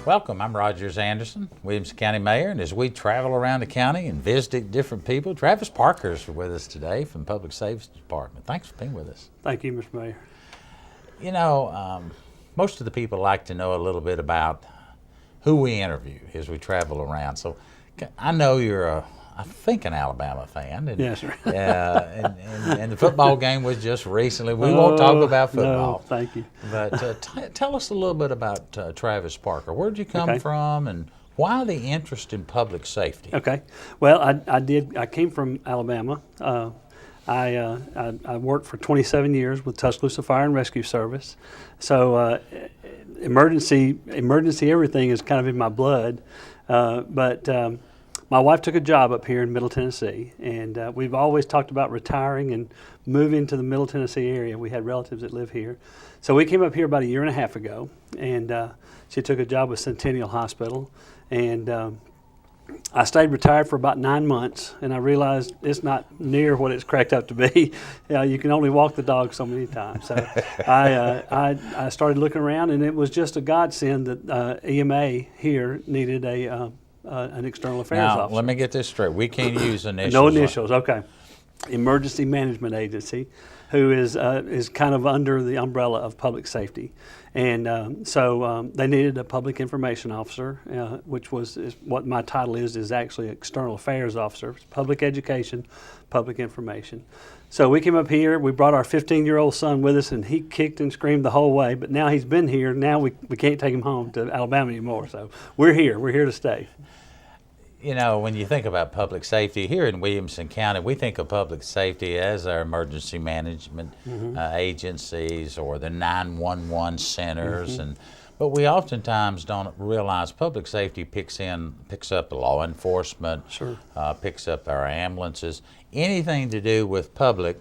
Welcome, I'm Rogers Anderson, Williamson County Mayor, and as we travel around the county and visit different people, Travis Parker is with us today from Public Safety Department. Thanks for being with us. Thank you, Mr. Mayor. You know, most of the people like to know a little bit about who we interview as we travel around. So I know you're I think an Alabama fan. And, yes, sir. and the football game was just recently. We won't talk about football. No, thank you. But tell us a little bit about Travis Parker. Where did you come from, and why the interest in public safety? Okay. Well, I came from Alabama. I worked for 27 years with Tuscaloosa Fire and Rescue Service. So emergency everything is kind of in my blood. But my wife took a job up here in Middle Tennessee, and we've always talked about retiring and moving to the Middle Tennessee area. We had relatives that live here. So we came up here about a year and a half ago, and she took a job with Centennial Hospital. And I stayed retired for about 9 months, and I realized it's not near what it's cracked up to be. You can only walk the dog so many times. So I started looking around, and it was just a godsend that EMA here needed an external affairs officer. Now, let me get this straight. We can't use initials. No initials, okay. Emergency Management Agency, who is kind of under the umbrella of public safety. And so they needed a public information officer, which is what my title is actually external affairs officer, public education, public information. So we came up here, we brought our 15-year-old son with us, and he kicked and screamed the whole way, but now he's been here. Now we can't take him home to Alabama anymore, so we're here to stay. You know, when you think about public safety here in Williamson County, we think of public safety as our emergency management agencies or the 911 centers, but we oftentimes don't realize public safety picks up the law enforcement, picks up our ambulances, anything to do with public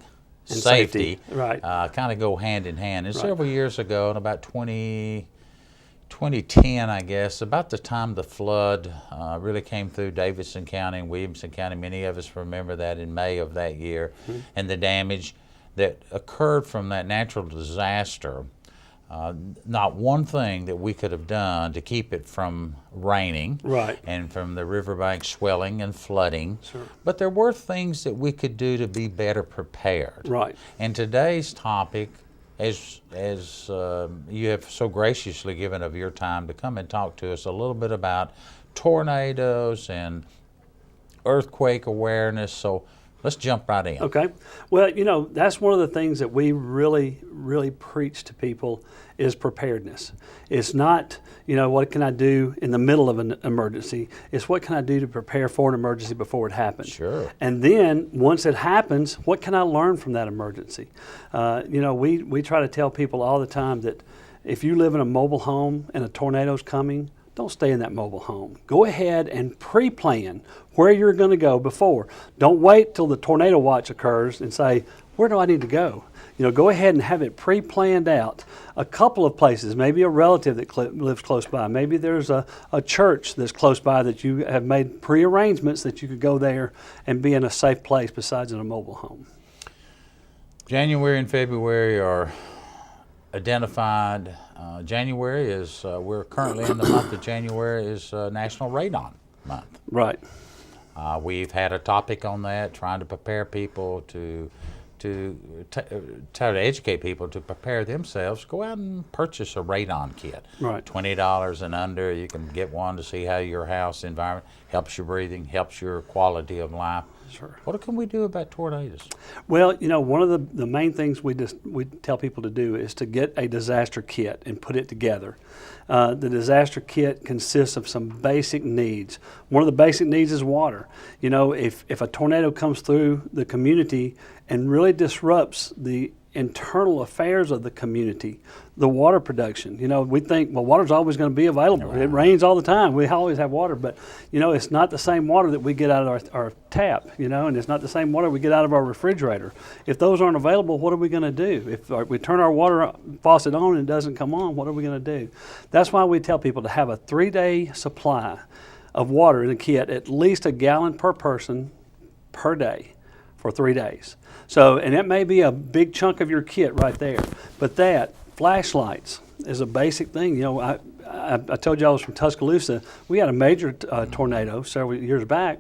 and safety right. Kind of go hand in hand. And several years ago, in about 2010, I guess, about the time the flood really came through Davidson County and Williamson County. Many of us remember that in May of that year, and the damage that occurred from that natural disaster. Not one thing that we could have done to keep it from raining and from the riverbank swelling and flooding, but there were things that we could do to be better prepared. Right. And today's topic, as you have so graciously given of your time to come and talk to us a little bit about tornadoes and earthquake awareness. So let's jump right in. Okay. Well, you know, that's one of the things that we really preach to people is preparedness. It's not, you know, what can I do in the middle of an emergency? It's what can I do to prepare for an emergency before it happens? Sure. And then once it happens, what can I learn from that emergency? You know, we try to tell people all the time that if you live in a mobile home and a tornado's coming, don't stay in that mobile home. Go ahead and pre-plan where you're going to go before. Don't wait till the tornado watch occurs and say, where do I need to go? You know, go ahead and have it pre-planned out. A couple of places, maybe a relative that lives close by. Maybe there's a church that's close by that you have made pre-arrangements that you could go there and be in a safe place besides in a mobile home. January and February are identified. January is, we're currently in the month of January, is National Radon Month. Right. We've had a topic on that, trying to prepare people to try to educate people to prepare themselves. Go out and purchase a radon kit. Right. $20 and under, you can get one to see how your house environment helps your breathing, helps your quality of life. Sure. What can we do about tornadoes? Well, you know, one of the main things we tell people to do is to get a disaster kit and put it together. The disaster kit consists of some basic needs. One of the basic needs is water. You know, if a tornado comes through the community and really disrupts the internal affairs of the community, the water production. You know, we think, well, water's always going to be available. Right. It rains all the time. We always have water, but, you know, it's not the same water that we get out of our tap, you know, and it's not the same water we get out of our refrigerator. If those aren't available, what are we going to do? If we turn our water faucet on and it doesn't come on, what are we going to do? That's why we tell people to have a 3-day supply of water in a kit, at least a gallon per person per day for 3 days. So, and that may be a big chunk of your kit right there, but that flashlights is a basic thing. You know, I told you I was from Tuscaloosa. We had a major tornado several years back,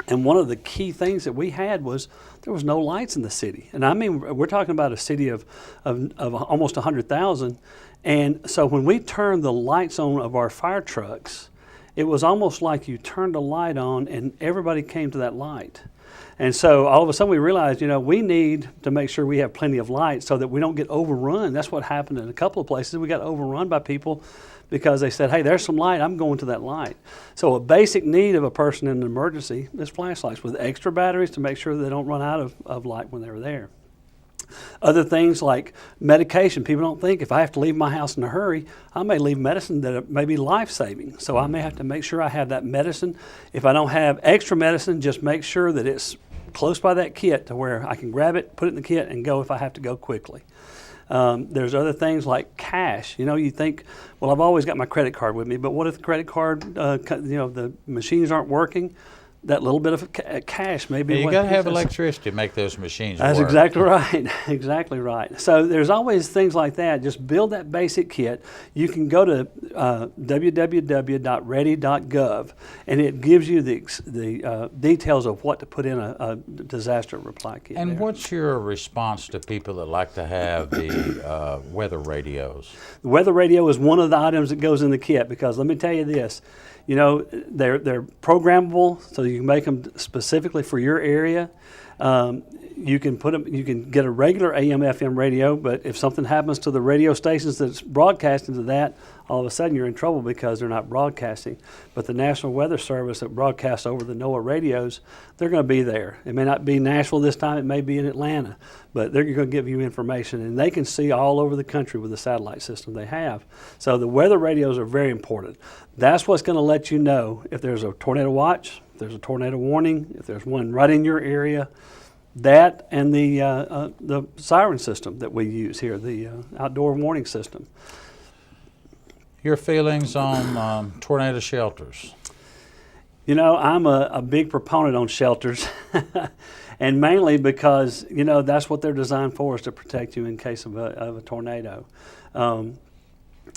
and one of the key things that we had was there was no lights in the city. And I mean, we're talking about a city of almost 100,000. And so when we turned the lights on of our fire trucks, it was almost like you turned a light on and everybody came to that light. And so all of a sudden we realized, we need to make sure we have plenty of light so that we don't get overrun. That's what happened in a couple of places. We got overrun by people because they said, hey, there's some light, I'm going to that light. So a basic need of a person in an emergency is flashlights with extra batteries to make sure they don't run out of light when they're there. Other things like medication. People don't think if I have to leave my house in a hurry, I may leave medicine that may be life-saving. So I may have to make sure I have that medicine. If I don't have extra medicine, just make sure that it's close by that kit to where I can grab it, put it in the kit, and go if I have to go quickly. There's other things like cash. You think, well, I've always got my credit card with me, but what if the credit card, the machines aren't working? That little bit of cash maybe. You got to have electricity to make those machines work. That's exactly right. Exactly right. So there's always things like that. Just build that basic kit. You can go to www.ready.gov, and it gives you the details of what to put in a disaster reply kit. And what's your response to people that like to have the weather radios? The weather radio is one of the items that goes in the kit because let me tell you this. They're programmable, so you can make them specifically for your area. You can put them. You can get a regular AM/FM radio, but if something happens to the radio stations that's broadcasting to that, all of a sudden you're in trouble because they're not broadcasting. But the National Weather Service that broadcasts over the NOAA radios, they're going to be there. It may not be Nashville this time. It may be in Atlanta, but they're going to give you information, and they can see all over the country with the satellite system they have. So the weather radios are very important. That's what's going to let you know if there's a tornado watch, if there's a tornado warning, if there's one right in your area. That and the siren system that we use here, the outdoor warning system. Your feelings on tornado shelters? I'm a big proponent on shelters, and mainly because that's what they're designed for, is to protect you in case of a tornado.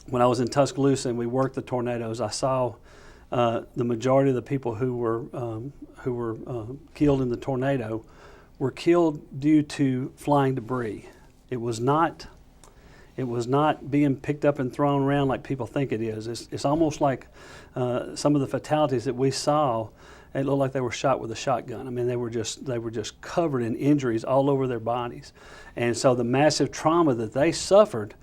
When I was in Tuscaloosa and we worked the tornadoes, I saw the majority of the people who were killed in the tornado were killed due to flying debris. It was not being picked up and thrown around like people think it is. It's almost like some of the fatalities that we saw. It looked like they were shot with a shotgun. I mean, they were just covered in injuries all over their bodies, and so the massive trauma that they suffered,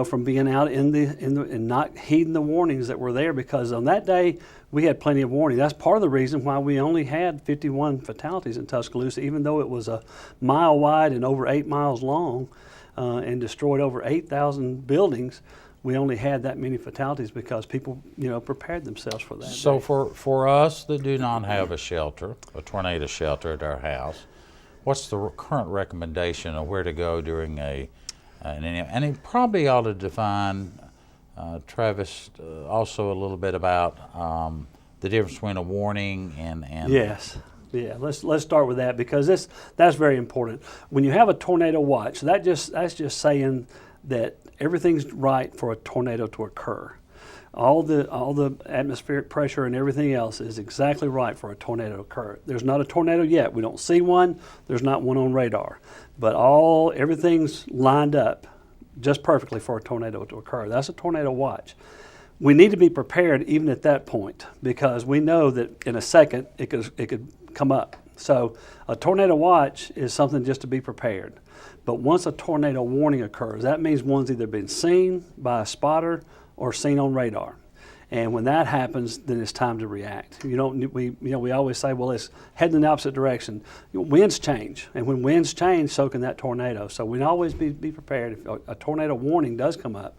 from being out and not heeding the warnings that were there, because on that day we had plenty of warning. That's part of the reason why we only had 51 fatalities in Tuscaloosa, even though it was a mile wide and over 8 miles long, and destroyed over 8,000 buildings. We only had that many fatalities because people, prepared themselves for that. So for us that do not have a tornado shelter at our house, what's the current recommendation of where to go during and he probably ought to define, Travis, also a little bit about the difference between a warning and Yes. Yeah, let's start with that because that's very important. When you have a tornado watch, that's just saying that everything's right for a tornado to occur. All the atmospheric pressure and everything else is exactly right for a tornado to occur. There's not a tornado yet. We don't see one. There's not one on radar. But everything's lined up just perfectly for a tornado to occur. That's a tornado watch. We need to be prepared even at that point because we know that in a second it could come up. So a tornado watch is something just to be prepared. But once a tornado warning occurs, that means one's either been seen by a spotter or seen on radar. And when that happens, then it's time to react. We always say, well, it's heading in the opposite direction. Winds change, and when winds change, so can that tornado. So we always be prepared. If a tornado warning does come up,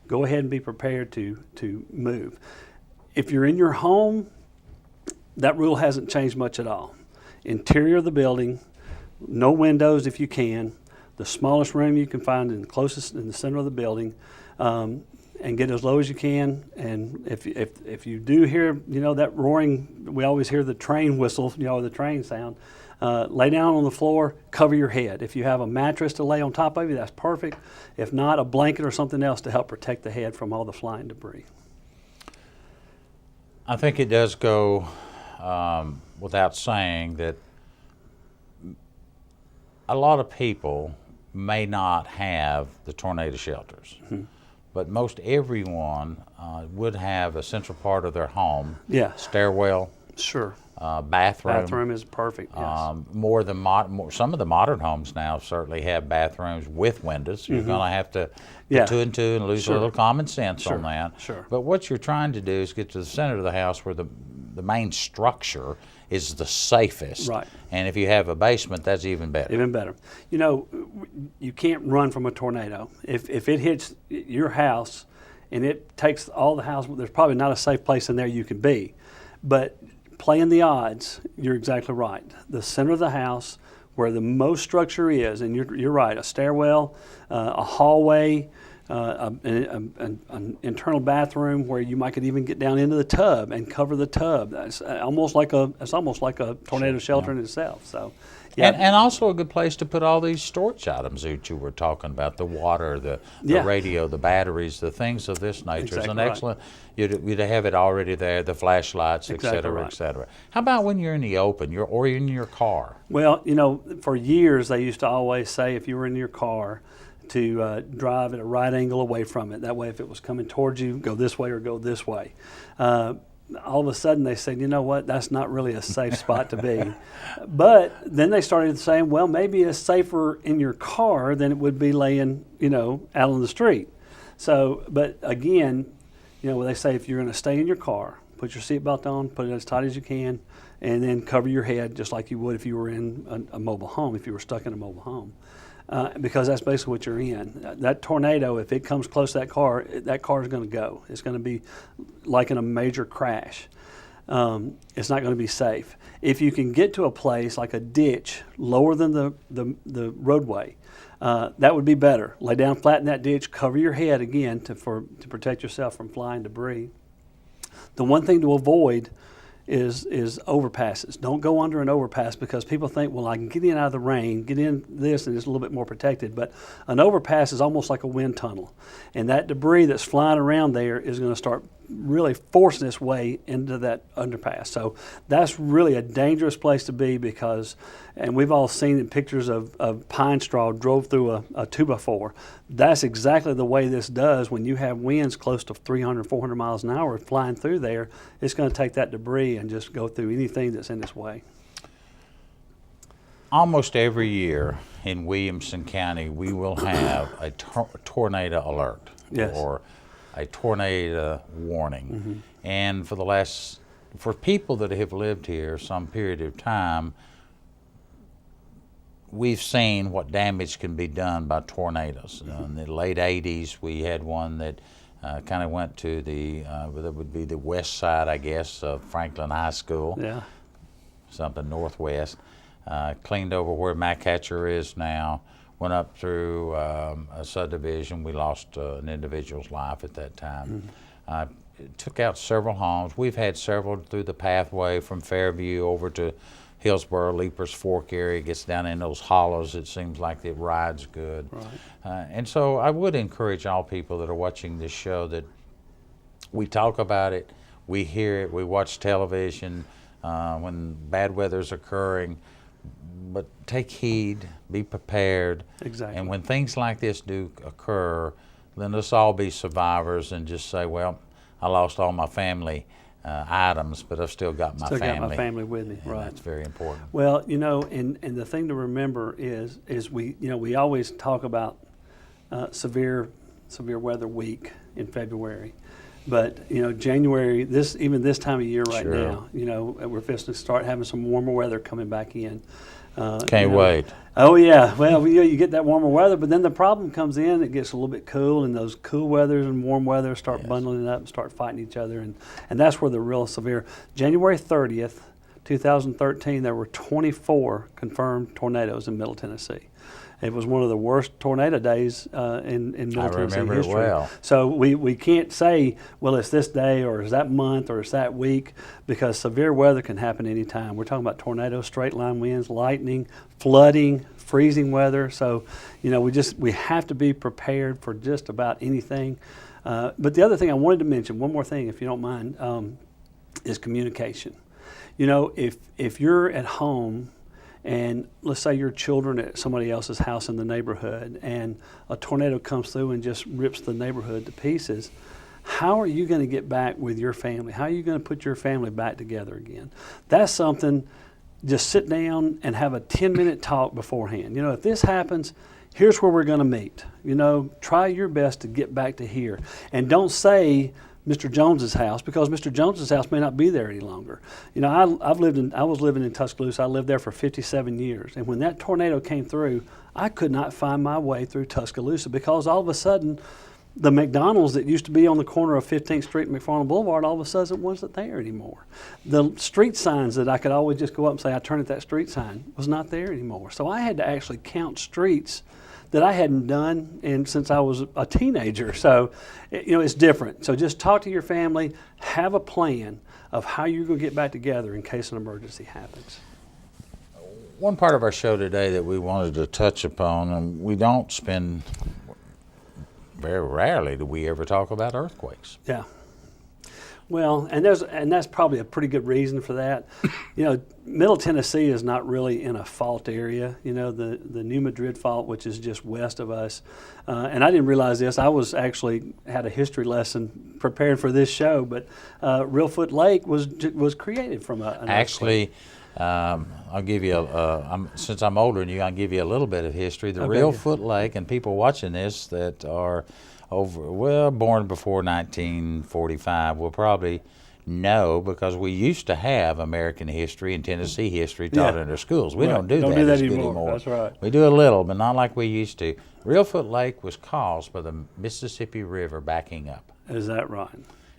go ahead and be prepared to move. If you're in your home, that rule hasn't changed much at all. Interior of the building, no windows if you can, the smallest room you can find in the center of the building, and get as low as you can. And if you do hear that roaring, we always hear the train whistle, the train sound. Lay down on the floor, cover your head. If you have a mattress to lay on top of you, that's perfect. If not, a blanket or something else to help protect the head from all the flying debris. I think it does go without saying that a lot of people may not have the tornado shelters, but most everyone would have a central part of their home, stairwell, Sure. Bathroom. Bathroom is perfect. Yes. Some of the modern homes now certainly have bathrooms with windows. You're going to have to put two and two and lose a little common sense on that. Sure. But what you're trying to do is get to the center of the house where the main structure is the safest. Right. And if you have a basement, that's even better. Even better. You know, you can't run from a tornado. If it hits your house and it takes all the house, there's probably not a safe place in there you can be. But playing the odds, you're exactly right. The center of the house where the most structure is, and you're right, a stairwell, a hallway, an internal bathroom where you could even get down into the tub and cover the tub. That's almost like a tornado shelter in itself. So, yeah. And also a good place to put all these storage items that you were talking about, the water, the radio, the batteries, the things of this nature. Exactly It's an excellent, you'd have it already there, the flashlights, et cetera, et cetera. How about when you're in the open, or in your car? Well, you know, for years they used to always say if you were in your car to drive at a right angle away from it. That way if it was coming towards you, go this way or go this way. All of a sudden they said, you know what, that's not really a safe spot to be. But then they started saying, well, maybe it's safer in your car than it would be laying, out on the street. So, but again, they say if you're going to stay in your car, put your seatbelt on, put it as tight as you can, and then cover your head just like you would if you were in a mobile home, if you were stuck in a mobile home. Because that's basically what you're in. That tornado, if it comes close to that car is going to go. It's going to be like in a major crash. It's not going to be safe. If you can get to a place like a ditch lower than the roadway, that would be better. Lay down flat in that ditch, cover your head again to protect yourself from flying debris. The one thing to avoid is overpasses. Don't go under an overpass because people think, well, I can get in out of the rain, get in this, and it's a little bit more protected. But an overpass is almost like a wind tunnel. And that debris that's flying around there is going to start really forcing its way into that underpass. So that's really a dangerous place to be because, and we've all seen in pictures of pine straw drove through a 2x4. That's exactly the way this does when you have winds close to 300, 400 miles an hour flying through there. It's going to take that debris and just go through anything that's in its way. Almost every year in Williamson County, we will have a tornado alert. Yes. Or a tornado warning. And for people that have lived here some period of time, we've seen what damage can be done by tornadoes. In the late 80s, we had one that kind of went to that would be the west side, I guess, of Franklin High School. Yeah. Something northwest. Cleaned over where Macatcher is now. Went up through a subdivision. We lost an individual's life at that time. It took out several homes. We've had several through the pathway from Fairview over to Hillsboro, Leapers Fork area. It gets down in those hollows. It seems like it rides good. Right. And so I would encourage all people that are watching this show that we talk about it, we hear it, we watch television when bad weather's occurring. But take heed, be prepared. Exactly. And when things like this do occur, then let's all be survivors and just say, well, I lost all my family items, but I've still got my family. Still got my family with me, right. That's very important. Well, and the thing to remember is we always talk about severe weather week in February. But January, even this time of year right now, we're fixing to start having some warmer weather coming back in. Can't wait. Oh yeah, well you get that warmer weather, but then the problem comes in. It gets a little bit cool, and those cool weathers and warm weather start bundling up and start fighting each other, and that's where the real severe. January 30th, 2013, there were 24 confirmed tornadoes in Middle Tennessee. It was one of the worst tornado days in Middle Tennessee remember history. it well. So we can't say, well, it's this day or it's that month or it's that week, because severe weather can happen anytime. We're talking about tornadoes, straight line winds, lightning, flooding, freezing weather. So, we have to be prepared for just about anything. But the other thing I wanted to mention, one more thing, if you don't mind, is communication. If you're at home and let's say your children at somebody else's house in the neighborhood and a tornado comes through and just rips the neighborhood to pieces, how are you going to get back with your family? How are you going to put your family back together again? That's something, just sit down and have a 10-minute talk beforehand. If this happens, here's where we're going to meet. Try your best to get back to here. And don't say Mr. Jones's house, because Mr. Jones's house may not be there any longer. I was living in Tuscaloosa. I lived there for 57 years. And when that tornado came through, I could not find my way through Tuscaloosa, because all of a sudden, the McDonald's that used to be on the corner of 15th Street and McFarland Boulevard, all of a sudden wasn't there anymore. The street signs that I could always just go up and say, I turn at that street sign, was not there anymore. So I had to actually count streets that I hadn't done since I was a teenager. So, it's different. So just talk to your family, have a plan of how you're going to get back together in case an emergency happens. One part of our show today that we wanted to touch upon, and we don't spend, very rarely do we ever talk about earthquakes. Yeah. Well, and that's probably a pretty good reason for that. Middle Tennessee is not really in a fault area. The New Madrid fault, which is just west of us, and I didn't realize this. I was actually had a history lesson prepared for this show, but Reelfoot Lake was created from an Actually, I'll give you since I'm older than you, I'll give you a little bit of history. The Reelfoot Lake, and people watching this that are born before 1945 will probably know, because we used to have American history and Tennessee history taught in our schools. We don't do that as good anymore. That's right. We do a little, but not like we used to. Reelfoot Lake was caused by the Mississippi River backing up. Is that right?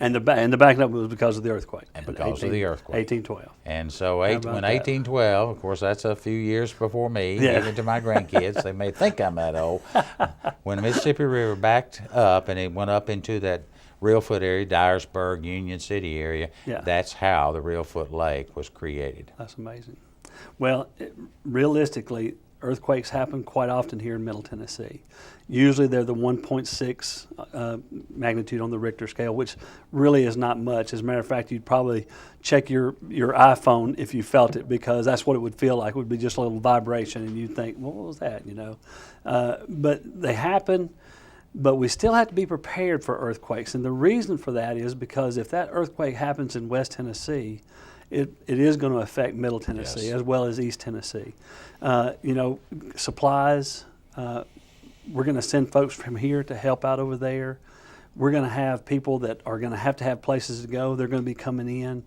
And the backing up was because of the earthquake. And because of the earthquake. 1812. And so when 1812, of course, that's a few years before me, even to my grandkids, they may think I'm that old. When the Mississippi River backed up and it went up into that Reelfoot area, Dyersburg, Union City area, that's how the Reelfoot Lake was created. That's amazing. Well, realistically, earthquakes happen quite often here in Middle Tennessee. Usually they're the 1.6 magnitude on the Richter scale, which really is not much. As a matter of fact, you'd probably check your iPhone if you felt it, because that's what it would feel like. It would be just a little vibration, and you'd think, well, what was that, But they happen, but we still have to be prepared for earthquakes. And the reason for that is because if that earthquake happens in West Tennessee, it is going to affect Middle Tennessee as well as East Tennessee. Supplies, we're going to send folks from here to help out over there. We're going to have people that are going to have places to go. They're going to be coming in.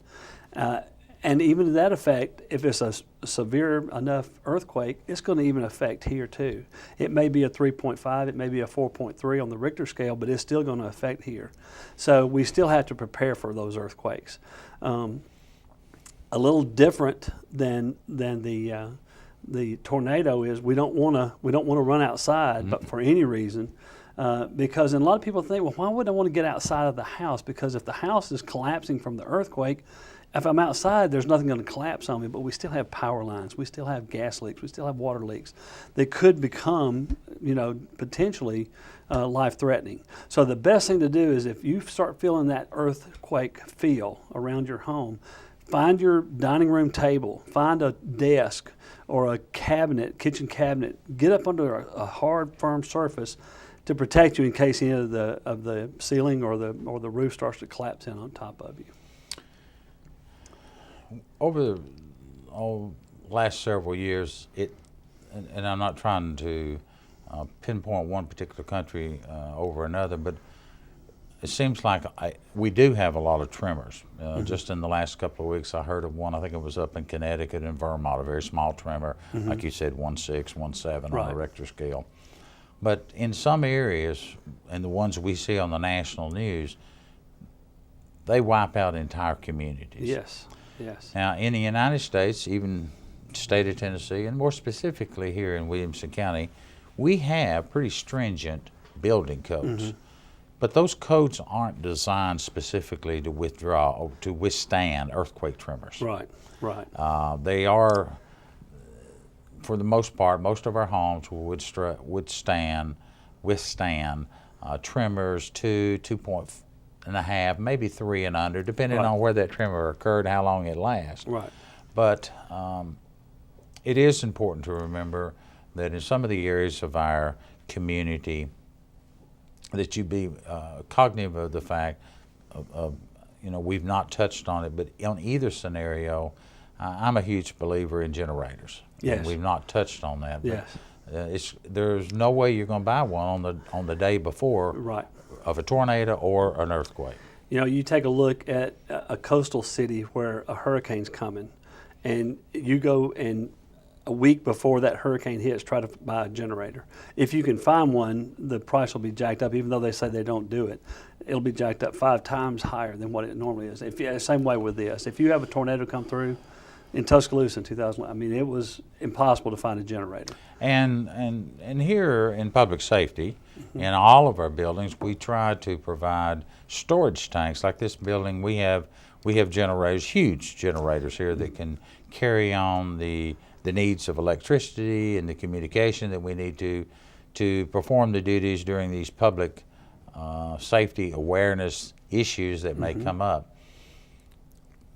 And even to that effect, if it's a severe enough earthquake, it's going to even affect here too. It may be a 3.5, it may be a 4.3 on the Richter scale, but it's still going to affect here. So we still have to prepare for those earthquakes. A little different than the tornado is we don't want to run outside, but for any reason, because a lot of people think, well, why would I want to get outside of the house? Because if the house is collapsing from the earthquake, if I'm outside, there's nothing going to collapse on me. But we still have power lines, we still have gas leaks, we still have water leaks that could become, potentially life-threatening. So the best thing to do is if you start feeling that earthquake feel around your home, find your dining room table, find a desk or a kitchen cabinet, get up under a hard, firm surface to protect you in case any of the ceiling or the roof starts to collapse in on top of you. Over the last several years, and I'm not trying to pinpoint one particular country over another, but it seems like we do have a lot of tremors. Just in the last couple of weeks, I heard of one. I think it was up in Connecticut and Vermont, a very small tremor, like you said, 1.6, 1.7 on the Richter scale. But in some areas, and the ones we see on the national news, they wipe out entire communities. Yes. Now, in the United States, even state of Tennessee, and more specifically here in Williamson County, we have pretty stringent building codes, but those codes aren't designed specifically to withstand earthquake tremors. Right, right. They are, for the most part, most of our homes will withstand tremors 2.5, maybe 3 and under, depending on where that tremor occurred, how long it lasts. Right. But it is important to remember that in some of the areas of our community, that you be cognitive of the fact of we've not touched on it, but on either scenario, I'm a huge believer in generators. Yes. And we've not touched on that. Yes. But, there's no way you're going to buy one on the day before Right. of a tornado or an earthquake. You take a look at a coastal city where a hurricane's coming, and you go and a week before that hurricane hits, try to buy a generator. If you can find one, the price will be jacked up, even though they say they don't do it. It'll be jacked up 5 times higher than what it normally is. Same way with this. If you have a tornado come through in Tuscaloosa in 2000, it was impossible to find a generator. And here in public safety, in all of our buildings, we try to provide storage tanks. Like this building, we have generators, huge generators here that can carry on the needs of electricity and the communication that we need to perform the duties during these public safety awareness issues that may come up.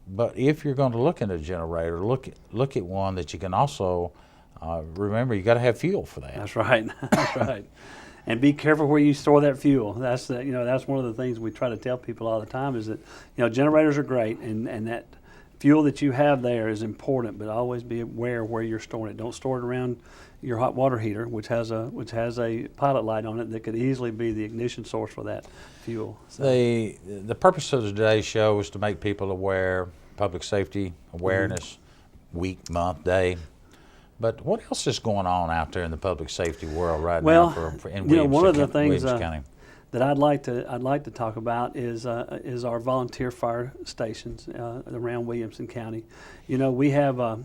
But if you're going to look at a generator, look at one that you can also remember. You got to have fuel for that. That's right. That's right. And be careful where you store that fuel. That's that's one of the things we try to tell people all the time is that generators are great, and that fuel that you have there is important, but always be aware where you're storing it. Don't store it around your hot water heater, which has a pilot light on it that could easily be the ignition source for that fuel. So. The purpose of today's show is to make people aware, public safety awareness week, month, day. But what else is going on out there in the public safety world right now in Williamson, one of the things County? That I'd like to talk about is our volunteer fire stations around Williamson County. We have a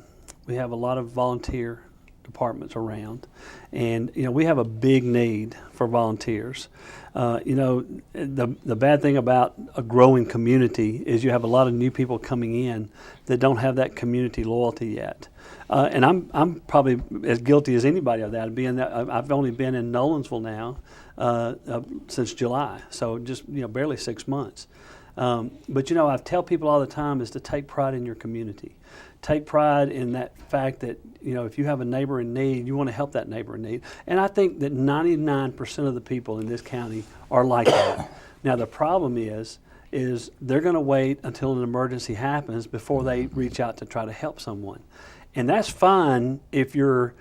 lot of volunteer departments around, and we have a big need for volunteers. The bad thing about a growing community is you have a lot of new people coming in that don't have that community loyalty yet. And I'm probably as guilty as anybody of that. Being that I've only been in Nolensville now since July, so just barely 6 months. But I tell people all the time is to take pride in your community. Take pride in that fact that if you have a neighbor in need, you want to help that neighbor in need. And I think that 99% of the people in this county are like that. Now the problem is they're going to wait until an emergency happens before they reach out to try to help someone. And that's fine if you're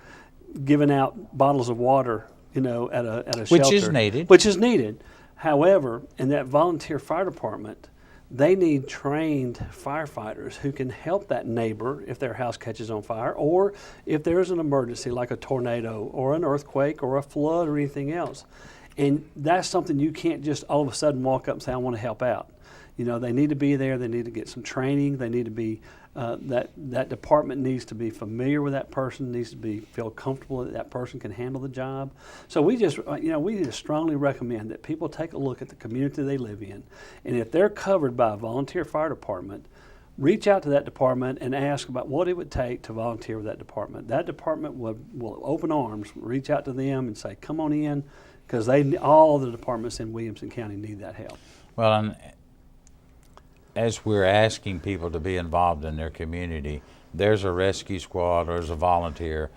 giving out bottles of water, at a shelter. Which is needed. However, in that volunteer fire department, they need trained firefighters who can help that neighbor if their house catches on fire, or if there's an emergency like a tornado or an earthquake or a flood or anything else. And that's something you can't just all of a sudden walk up and say, I want to help out. They need to be there. They need to get some training. They need to be that department needs to be familiar with that person. Needs to feel comfortable that person can handle the job. So we just strongly recommend that people take a look at the community they live in, and if they're covered by a volunteer fire department, reach out to that department and ask about what it would take to volunteer with that department. That department will open arms, reach out to them and say, come on in, because all the departments in Williamson County need that help. Well, and as we're asking people to be involved in their community, there's a rescue squad or there's a volunteer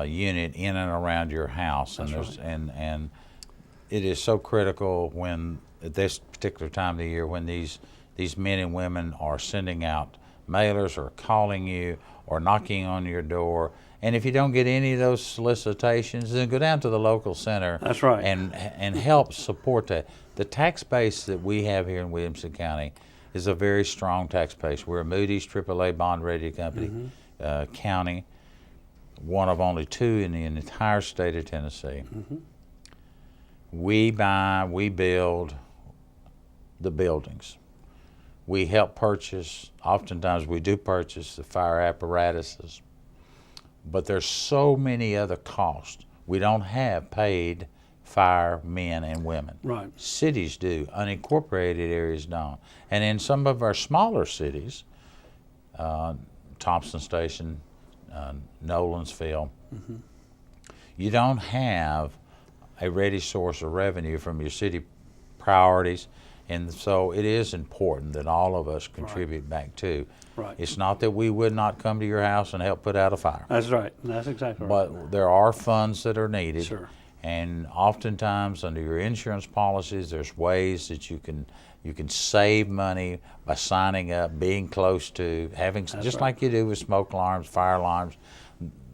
unit in and around your house. And and it is so critical when at this particular time of the year when these men and women are sending out mailers or calling you or knocking on your door. And if you don't get any of those solicitations, then go down to the local center. That's right. And help support that. The tax base that we have here in Williamson County is a very strong tax base. We're a Moody's AAA bond rated company, county, one of only 2 in the entire state of Tennessee. We build the buildings. We help purchase, oftentimes we do purchase the fire apparatuses, but there's so many other costs We don't have paid firemen and women. Right. Cities do, unincorporated areas don't. And in some of our smaller cities, Thompson Station, Nolensville, you don't have a ready source of revenue from your city priorities, and so it is important that all of us contribute back too. Right. It's not that we would not come to your house and help put out a fire. That's right. That's exactly right. But there are funds that are needed. Sure. And oftentimes under your insurance policies, there's ways that you can save money by signing up, being close to, having, just like you do with smoke alarms, fire alarms.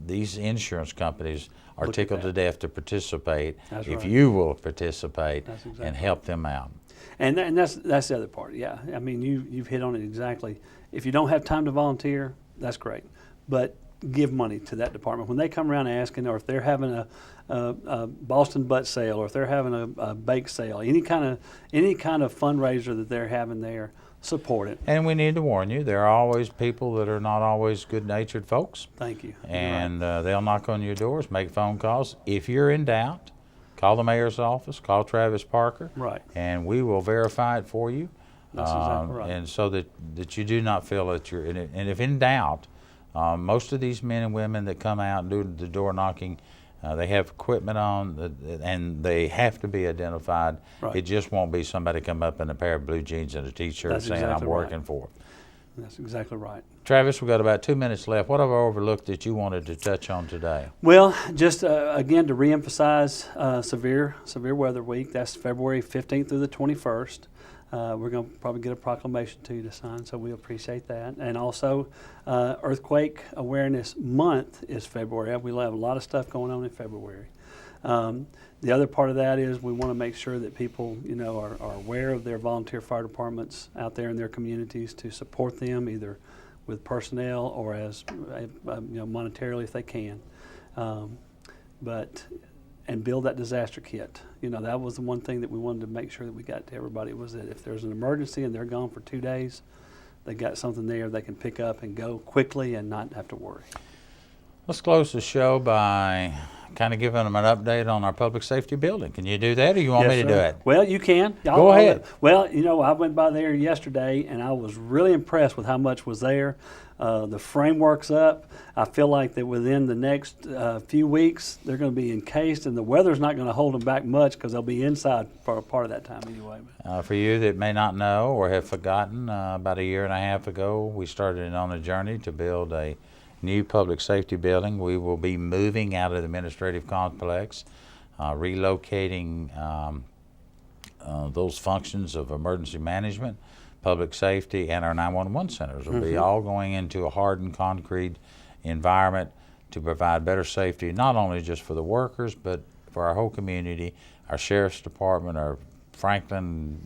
These insurance companies are tickled to death to participate if you will participate and help them out. And that's the other part. Yeah, I mean you've hit on it exactly. If you don't have time to volunteer, that's great, but give money to that department when they come around asking, or if they're having a Boston butt sale, or if they're having a bake sale, any kind of fundraiser that they're having there. Support it. And we need to warn you, there are always people that are not always good-natured folks. Thank you. And they'll knock on your doors, make phone calls. If you're in doubt, call the mayor's office, call Travis Parker, right, and we will verify it for you. That's exactly right. And so that you do not feel that you're in it. And if in doubt, most of these men and women that come out and do the door knocking, they have equipment on, and they have to be identified. Right. It just won't be somebody come up in a pair of blue jeans and a T-shirt saying, exactly I'm working right. for. That's exactly right. Travis, we've got about 2 minutes left. What have I overlooked that you wanted to touch on today? Well, just again to reemphasize severe weather week. That's February 15th through the 21st. We're going to probably get a proclamation to you to sign, so we appreciate that. And also, Earthquake Awareness Month is February. We'll have a lot of stuff going on in February. The other part of that is we want to make sure that people, are aware of their volunteer fire departments out there in their communities, to support them either with personnel or as monetarily if they can. And build that disaster kit. That was the one thing that we wanted to make sure that we got to everybody, was that if there's an emergency and they're gone for 2 days, they got something there they can pick up and go quickly and not have to worry. Let's close the show by kind of giving them an update on our public safety building. Can you do that, or you want me to do it? Well, you can. Go ahead. Well, I went by there yesterday, and I was really impressed with how much was there. The framework's up. I feel like that within the next few weeks, they're going to be encased, and the weather's not going to hold them back much because they'll be inside for a part of that time anyway. For you that may not know or have forgotten, about 1.5 years ago, we started on a journey to build a new public safety building. We will be moving out of the administrative complex, relocating those functions of emergency management, public safety, and our 911 centers will be all going into a hardened concrete environment to provide better safety, not only just for the workers, but for our whole community, our sheriff's department, our Franklin,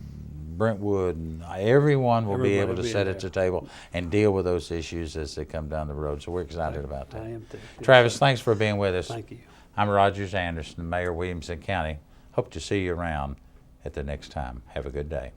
Brentwood, and everyone will be able to sit at the table and deal with those issues as they come down the road. So we're excited about that. I am too. Travis, thanks for being with us. Thank you. I'm Rogers Anderson, Mayor, Williamson County. Hope to see you around at the next time. Have a good day.